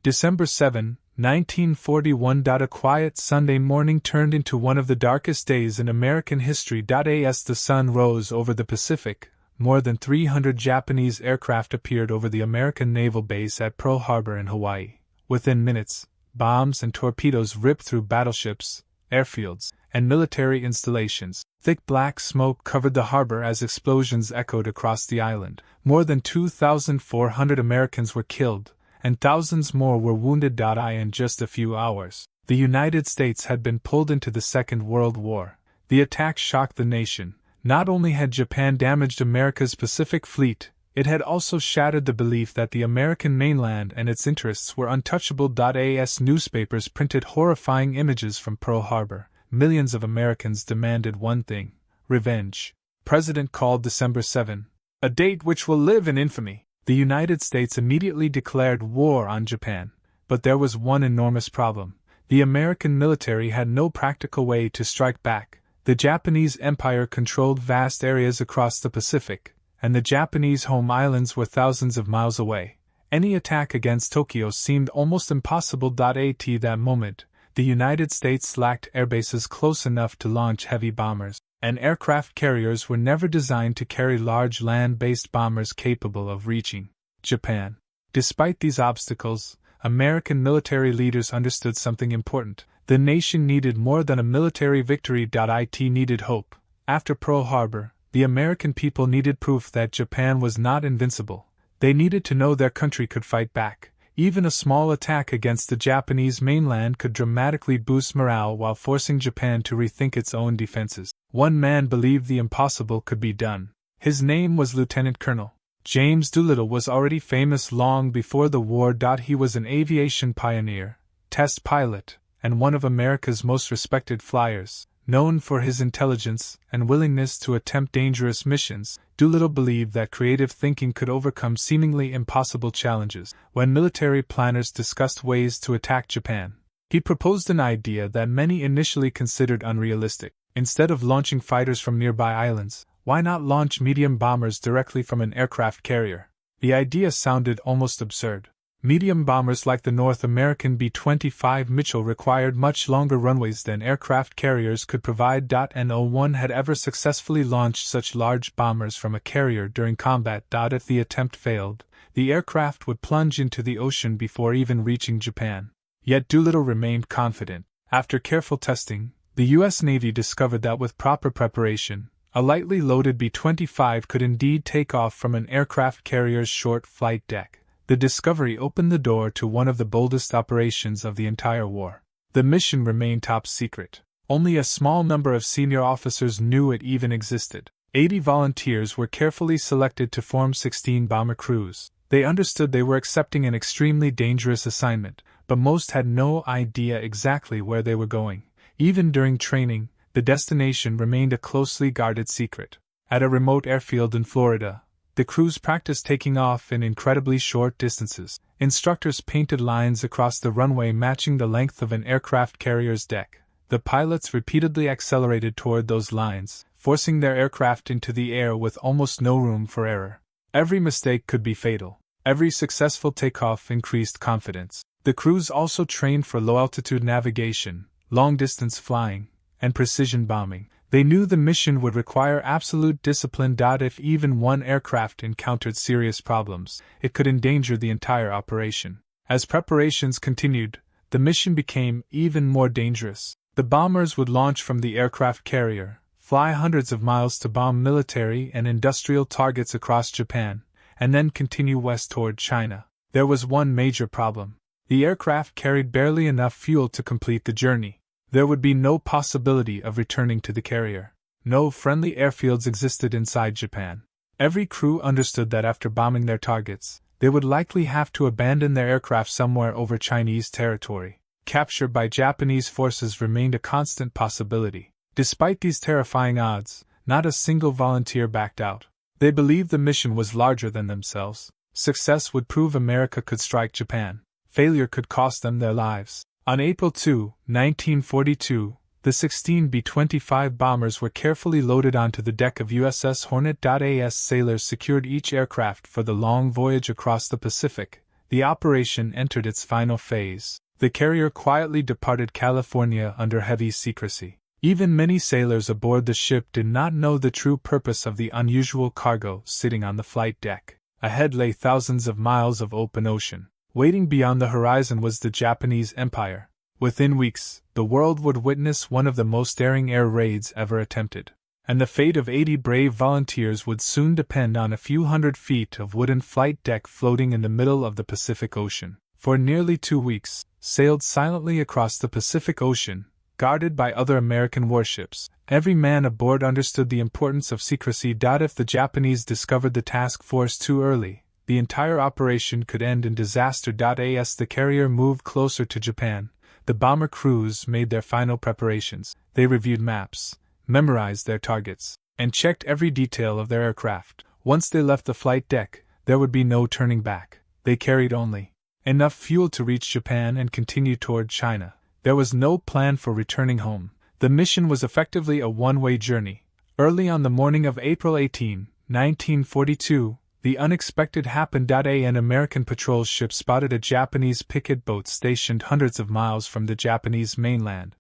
December 7, 1941. A quiet Sunday morning turned into one of the darkest days in American history. As the sun rose over the Pacific, more than 300 Japanese aircraft appeared over the American naval base at Pearl Harbor in Hawaii. Within minutes, bombs and torpedoes ripped through battleships, airfields, and military installations. Thick black smoke covered the harbor as explosions echoed across the island. More than 2,400 Americans were killed, and thousands more were wounded. In just a few hours, the United States had been pulled into the Second World War. The attack shocked the nation. Not only had Japan damaged America's Pacific Fleet, it had also shattered the belief that the American mainland and its interests were untouchable. As newspapers printed horrifying images from Pearl Harbor, millions of Americans demanded one thing: revenge. President called December 7, a date which will live in infamy. The United States immediately declared war on Japan, but there was one enormous problem. The American military had no practical way to strike back. The Japanese Empire controlled vast areas across the Pacific, and the Japanese home islands were thousands of miles away. Any attack against Tokyo seemed almost impossible. At that moment, the United States lacked airbases close enough to launch heavy bombers, and aircraft carriers were never designed to carry large land-based bombers capable of reaching Japan. Despite these obstacles, American military leaders understood something important. The nation needed more than a military victory. It needed hope. After Pearl Harbor, the American people needed proof that Japan was not invincible. They needed to know their country could fight back. Even a small attack against the Japanese mainland could dramatically boost morale while forcing Japan to rethink its own defenses. One man believed the impossible could be done. His name was Lieutenant Colonel James Doolittle. Was already famous long before the war. He was an aviation pioneer, test pilot, and one of America's most respected flyers. Known for his intelligence and willingness to attempt dangerous missions, Doolittle believed that creative thinking could overcome seemingly impossible challenges. When military planners discussed ways to attack Japan, he proposed an idea that many initially considered unrealistic. Instead of launching fighters from nearby islands, why not launch medium bombers directly from an aircraft carrier? The idea sounded almost absurd. Medium bombers like the North American B-25 Mitchell required much longer runways than aircraft carriers could provide. No one had ever successfully launched such large bombers from a carrier during combat. If the attempt failed, the aircraft would plunge into the ocean before even reaching Japan. Yet Doolittle remained confident. After careful testing, the U.S. Navy discovered that with proper preparation, a lightly loaded B-25 could indeed take off from an aircraft carrier's short flight deck. The discovery opened the door to one of the boldest operations of the entire war. The mission remained top secret. Only a small number of senior officers knew it even existed. 80 volunteers were carefully selected to form 16 bomber crews. They understood they were accepting an extremely dangerous assignment, but most had no idea exactly where they were going. Even during training, the destination remained a closely guarded secret. At a remote airfield in Florida, the crews practiced taking off in incredibly short distances. Instructors painted lines across the runway matching the length of an aircraft carrier's deck. The pilots repeatedly accelerated toward those lines, forcing their aircraft into the air with almost no room for error. Every mistake could be fatal. Every successful takeoff increased confidence. The crews also trained for low-altitude navigation, long-distance flying, and precision bombing. They knew the mission would require absolute discipline. If even one aircraft encountered serious problems, it could endanger the entire operation. As preparations continued, the mission became even more dangerous. The bombers would launch from the aircraft carrier, fly hundreds of miles to bomb military and industrial targets across Japan, and then continue west toward China. There was one major problem. The aircraft carried barely enough fuel to complete the journey. There would be no possibility of returning to the carrier. No friendly airfields existed inside Japan. Every crew understood that after bombing their targets, they would likely have to abandon their aircraft somewhere over Chinese territory. Capture by Japanese forces remained a constant possibility. Despite these terrifying odds, not a single volunteer backed out. They believed the mission was larger than themselves. Success would prove America could strike Japan. Failure could cost them their lives. On April 2, 1942, the 16 B-25 bombers were carefully loaded onto the deck of USS Hornet. As sailors secured each aircraft for the long voyage across the Pacific, the operation entered its final phase. The carrier quietly departed California under heavy secrecy. Even many sailors aboard the ship did not know the true purpose of the unusual cargo sitting on the flight deck. Ahead lay thousands of miles of open ocean. Waiting beyond the horizon was the Japanese Empire. Within weeks, the world would witness one of the most daring air raids ever attempted. And the fate of 80 brave volunteers would soon depend on a few hundred feet of wooden flight deck floating in the middle of the Pacific Ocean. For nearly 2 weeks, sailed silently across the Pacific Ocean, guarded by other American warships. Every man aboard understood the importance of secrecy. If the Japanese discovered the task force too early, the entire operation could end in disaster. As the carrier moved closer to Japan, the bomber crews made their final preparations. They reviewed maps, memorized their targets, and checked every detail of their aircraft. Once they left the flight deck, there would be no turning back. They carried only enough fuel to reach Japan and continue toward China. There was no plan for returning home. The mission was effectively a one-way journey. Early on the morning of April 18, 1942, the unexpected happened. An American patrol ship spotted a Japanese picket boat stationed hundreds of miles from the Japanese mainland.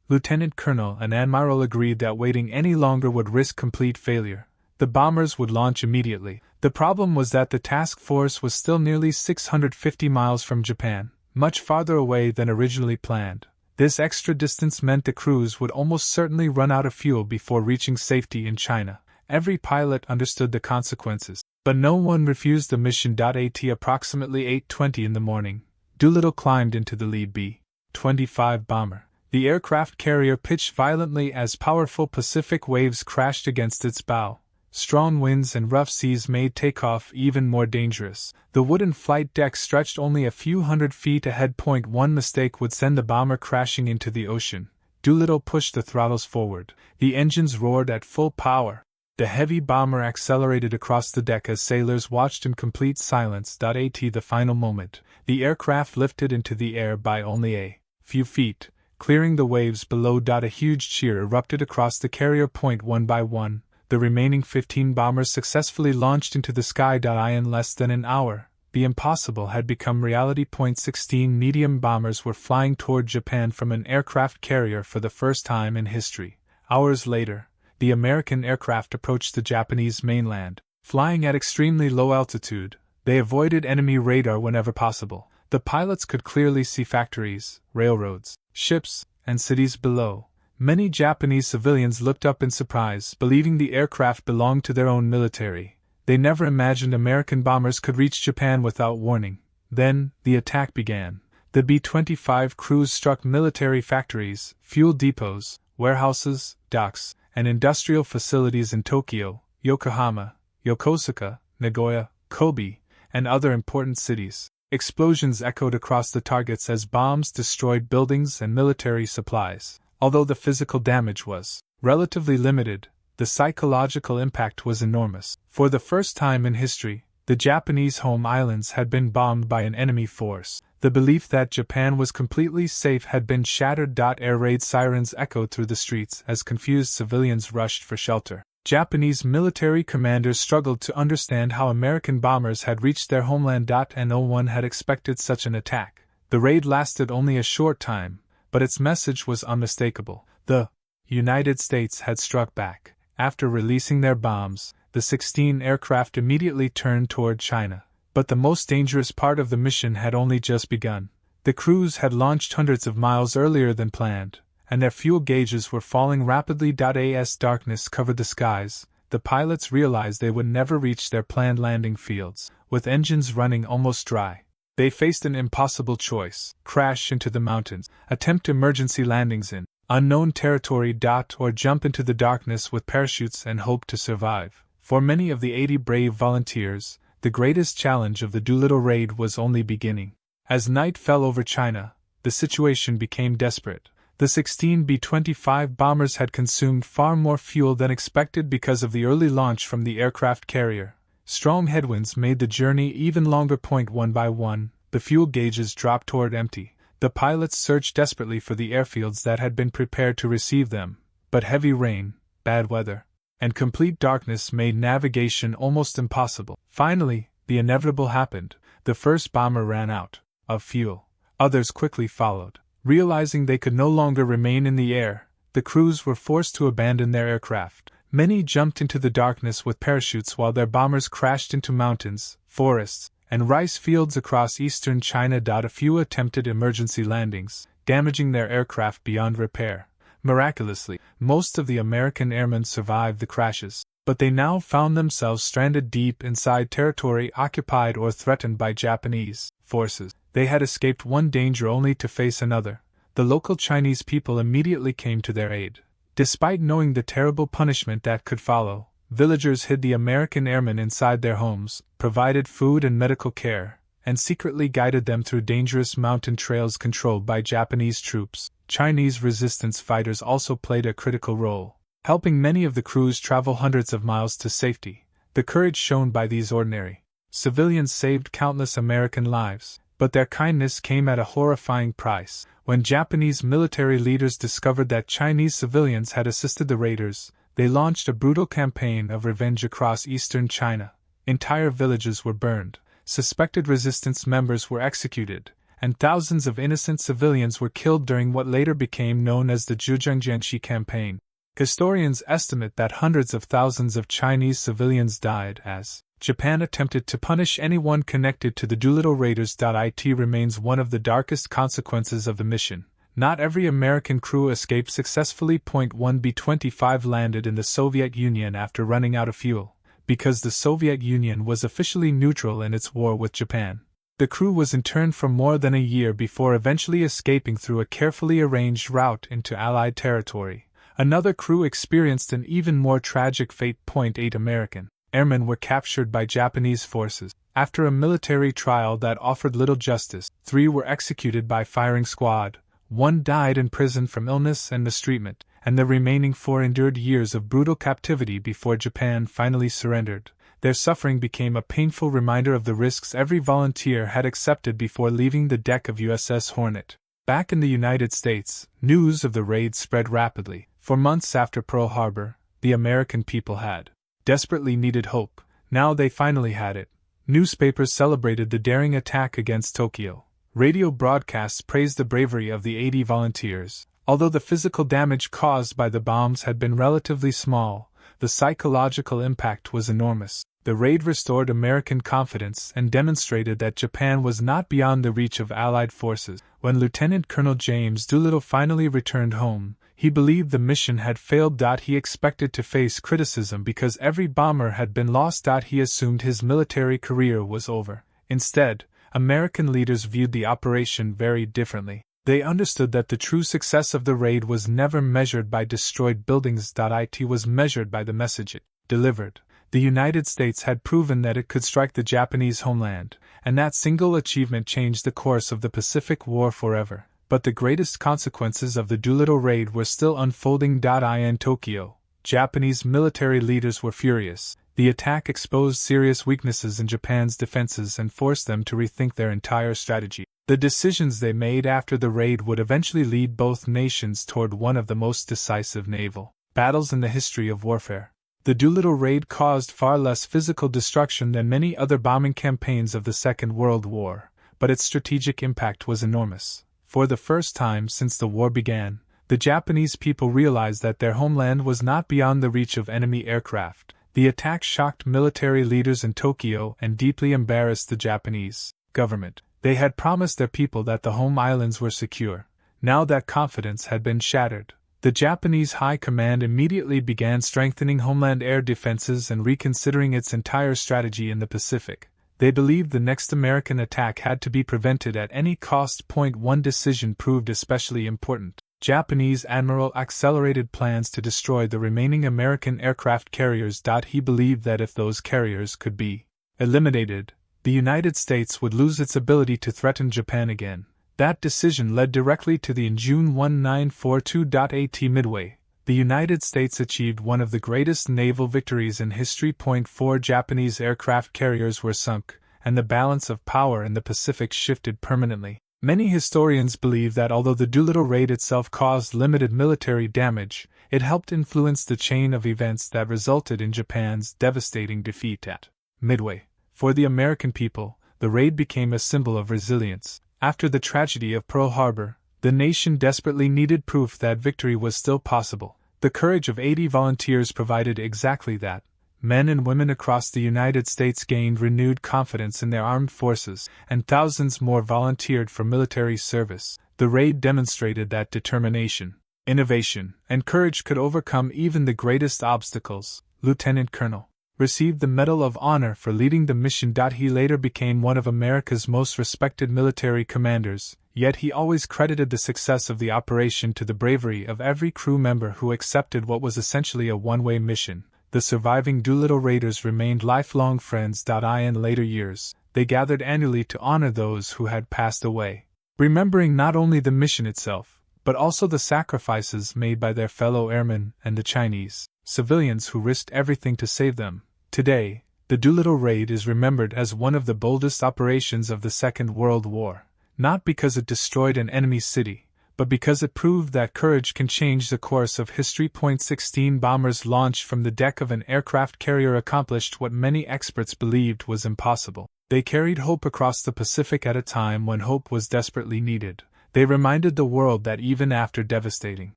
Lieutenant Colonel and Admiral agreed that waiting any longer would risk complete failure. The bombers would launch immediately. The problem was that the task force was still nearly 650 miles from Japan, much farther away than originally planned. This extra distance meant the crews would almost certainly run out of fuel before reaching safety in China. Every pilot understood the consequences, but no one refused the mission. At approximately 8:20 in the morning, Doolittle climbed into the lead B-25 bomber. The aircraft carrier pitched violently as powerful Pacific waves crashed against its bow. Strong winds and rough seas made takeoff even more dangerous. The wooden flight deck stretched only a few hundred feet ahead. One mistake would send the bomber crashing into the ocean. Doolittle pushed the throttles forward. The engines roared at full power. The heavy bomber accelerated across the deck as sailors watched in complete silence. At the final moment, the aircraft lifted into the air by only a few feet, clearing the waves below. A huge cheer erupted across the carrier. One by one, the remaining 15 bombers successfully launched into the sky. In less than an hour, the impossible had become reality. 16 medium bombers were flying toward Japan from an aircraft carrier for the first time in history. Hours later, the American aircraft approached the Japanese mainland. Flying at extremely low altitude, they avoided enemy radar whenever possible. The pilots could clearly see factories, railroads, ships, and cities below. Many Japanese civilians looked up in surprise, believing the aircraft belonged to their own military. They never imagined American bombers could reach Japan without warning. Then, the attack began. The B-25 crews struck military factories, fuel depots, warehouses, docks, and industrial facilities in Tokyo, Yokohama, Yokosuka, Nagoya, Kobe, and other important cities. Explosions echoed across the targets as bombs destroyed buildings and military supplies. Although the physical damage was relatively limited, the psychological impact was enormous. For the first time in history, the Japanese home islands had been bombed by an enemy force. The belief that Japan was completely safe had been shattered. Air raid sirens echoed through the streets as confused civilians rushed for shelter. Japanese military commanders struggled to understand how American bombers had reached their homeland. And no one had expected such an attack. The raid lasted only a short time, but its message was unmistakable. The United States had struck back. After releasing their bombs, the 16 aircraft immediately turned toward China. But the most dangerous part of the mission had only just begun. The crews had launched hundreds of miles earlier than planned, and their fuel gauges were falling rapidly. As darkness covered the skies, the pilots realized they would never reach their planned landing fields. With engines running almost dry, they faced an impossible choice: crash into the mountains, attempt emergency landings in unknown territory, or jump into the darkness with parachutes and hope to survive. For many of the 80 brave volunteers, the greatest challenge of the Doolittle raid was only beginning. As night fell over China, the situation became desperate. The 16 B-25 bombers had consumed far more fuel than expected because of the early launch from the aircraft carrier. Strong headwinds made the journey even longer. One by one, the fuel gauges dropped toward empty. The pilots searched desperately for the airfields that had been prepared to receive them, but heavy rain, bad weather, and complete darkness made navigation almost impossible. Finally, the inevitable happened. The first bomber ran out of fuel. Others quickly followed. Realizing they could no longer remain in the air, the crews were forced to abandon their aircraft. Many jumped into the darkness with parachutes while their bombers crashed into mountains, forests, and rice fields across eastern China. A few attempted emergency landings, damaging their aircraft beyond repair. Miraculously, most of the American airmen survived the crashes, but they now found themselves stranded deep inside territory occupied or threatened by Japanese forces. They had escaped one danger only to face another. The local Chinese people immediately came to their aid. Despite knowing the terrible punishment that could follow, villagers hid the American airmen inside their homes, provided food and medical care, and secretly guided them through dangerous mountain trails controlled by Japanese troops. Chinese resistance fighters also played a critical role, helping many of the crews travel hundreds of miles to safety. The courage shown by these ordinary civilians saved countless American lives, but their kindness came at a horrifying price. When Japanese military leaders discovered that Chinese civilians had assisted the raiders, they launched a brutal campaign of revenge across eastern China. Entire villages were burned, suspected resistance members were executed, and thousands of innocent civilians were killed during what later became known as the Zhujiangjianxi campaign. Historians estimate that hundreds of thousands of Chinese civilians died as Japan attempted to punish anyone connected to the Doolittle Raiders. It remains one of the darkest consequences of the mission. Not every American crew escaped successfully. 1 B-25 landed in the Soviet Union after running out of fuel, because the Soviet Union was officially neutral in its war with Japan. The crew was interned for more than a year before eventually escaping through a carefully arranged route into Allied territory. Another crew experienced an even more tragic fate. 8 American airmen were captured by Japanese forces. After a military trial that offered little justice, 3 were executed by firing squad, 1 died in prison from illness and mistreatment, and the remaining 4 endured years of brutal captivity before Japan finally surrendered. Their suffering became a painful reminder of the risks every volunteer had accepted before leaving the deck of USS Hornet. Back in the United States, news of the raid spread rapidly. For months after Pearl Harbor, the American people had desperately needed hope. Now they finally had it. Newspapers celebrated the daring attack against Tokyo. Radio broadcasts praised the bravery of the 80 volunteers. Although the physical damage caused by the bombs had been relatively small, the psychological impact was enormous. The raid restored American confidence and demonstrated that Japan was not beyond the reach of Allied forces. When Lieutenant Colonel James Doolittle finally returned home, he believed the mission had failed. He expected to face criticism because every bomber had been lost. He assumed his military career was over. Instead, American leaders viewed the operation very differently. They understood that the true success of the raid was never measured by destroyed buildings. It was measured by the message it delivered. The United States had proven that it could strike the Japanese homeland, and that single achievement changed the course of the Pacific War forever. But the greatest consequences of the Doolittle raid were still unfolding. In Tokyo, Japanese military leaders were furious. The attack exposed serious weaknesses in Japan's defenses and forced them to rethink their entire strategy. The decisions they made after the raid would eventually lead both nations toward one of the most decisive naval battles in the history of warfare. The Doolittle raid caused far less physical destruction than many other bombing campaigns of the Second World War, but its strategic impact was enormous. For the first time since the war began, the Japanese people realized that their homeland was not beyond the reach of enemy aircraft. The attack shocked military leaders in Tokyo and deeply embarrassed the Japanese government. They had promised their people that the home islands were secure. Now that confidence had been shattered. The Japanese High Command immediately began strengthening homeland air defenses and reconsidering its entire strategy in the Pacific. They believed the next American attack had to be prevented at any cost. One decision proved especially important. Japanese Admiral accelerated plans to destroy the remaining American aircraft carriers. He believed that if those carriers could be eliminated, the United States would lose its ability to threaten Japan again. That decision led directly to the in June 1942 at Midway. The United States achieved one of the greatest naval victories in history. 4 Japanese aircraft carriers were sunk, and the balance of power in the Pacific shifted permanently. Many historians believe that although the Doolittle raid itself caused limited military damage, it helped influence the chain of events that resulted in Japan's devastating defeat at Midway. For the American people, the raid became a symbol of resilience. After the tragedy of Pearl Harbor, the nation desperately needed proof that victory was still possible. The courage of 80 volunteers provided exactly that. Men and women across the United States gained renewed confidence in their armed forces, and thousands more volunteered for military service. The raid demonstrated that determination, innovation, and courage could overcome even the greatest obstacles. Lieutenant Colonel received the Medal of Honor for leading the mission. He later became one of America's most respected military commanders, yet he always credited the success of the operation to the bravery of every crew member who accepted what was essentially a one-way mission. The surviving Doolittle Raiders remained lifelong friends. In later years, they gathered annually to honor those who had passed away, remembering not only the mission itself, but also the sacrifices made by their fellow airmen and the Chinese civilians who risked everything to save them. Today, the Doolittle Raid is remembered as one of the boldest operations of the Second World War, not because it destroyed an enemy city, but because it proved that courage can change the course of history. 16 bombers launched from the deck of an aircraft carrier accomplished what many experts believed was impossible. They carried hope across the Pacific at a time when hope was desperately needed. They reminded the world that even after devastating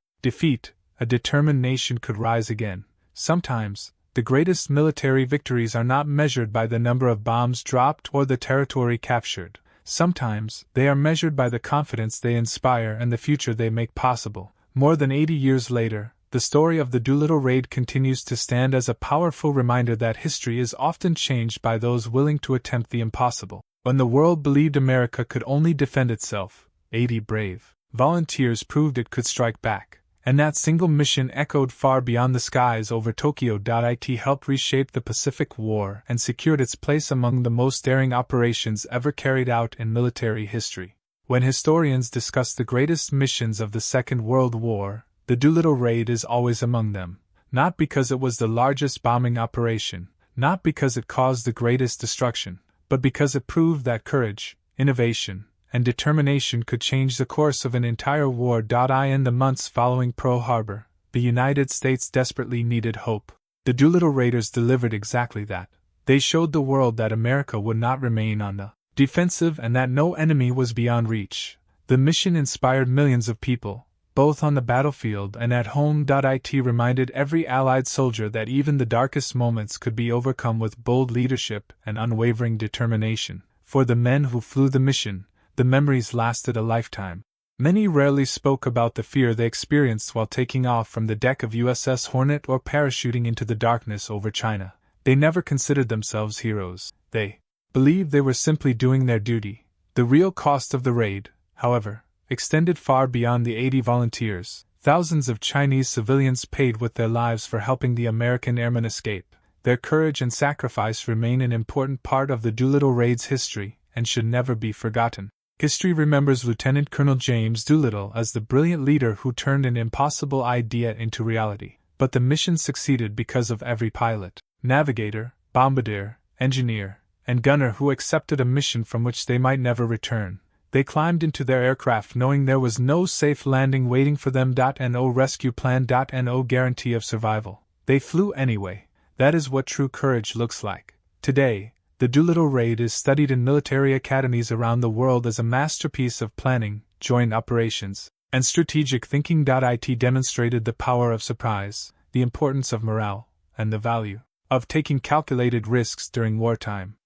defeat, a determined nation could rise again. Sometimes, the greatest military victories are not measured by the number of bombs dropped or the territory captured. Sometimes, they are measured by the confidence they inspire and the future they make possible. More than 80 years later, the story of the Doolittle Raid continues to stand as a powerful reminder that history is often changed by those willing to attempt the impossible. When the world believed America could only defend itself, 80 brave volunteers proved it could strike back. And that single mission echoed far beyond the skies over Tokyo. It helped reshape the Pacific War and secured its place among the most daring operations ever carried out in military history. When historians discuss the greatest missions of the Second World War, the Doolittle Raid is always among them, not because it was the largest bombing operation, not because it caused the greatest destruction, but because it proved that courage, innovation, and determination could change the course of an entire war. In the months following Pearl Harbor, the United States desperately needed hope. The Doolittle Raiders delivered exactly that. They showed the world that America would not remain on the defensive and that no enemy was beyond reach. The mission inspired millions of people, both on the battlefield and at home. It reminded every Allied soldier that even the darkest moments could be overcome with bold leadership and unwavering determination. For the men who flew the mission, the memories lasted a lifetime. Many rarely spoke about the fear they experienced while taking off from the deck of USS Hornet or parachuting into the darkness over China. They never considered themselves heroes. They believed they were simply doing their duty. The real cost of the raid, however, extended far beyond the 80 volunteers. Thousands of Chinese civilians paid with their lives for helping the American airmen escape. Their courage and sacrifice remain an important part of the Doolittle Raid's history and should never be forgotten. History remembers Lieutenant Colonel James Doolittle as the brilliant leader who turned an impossible idea into reality. But the mission succeeded because of every pilot, navigator, bombardier, engineer, and gunner who accepted a mission from which they might never return. They climbed into their aircraft knowing there was no safe landing waiting for them. No rescue plan. No guarantee of survival. They flew anyway. That is what true courage looks like. Today, the Doolittle Raid is studied in military academies around the world as a masterpiece of planning, joint operations, and strategic thinking. It demonstrated the power of surprise, the importance of morale, and the value of taking calculated risks during wartime.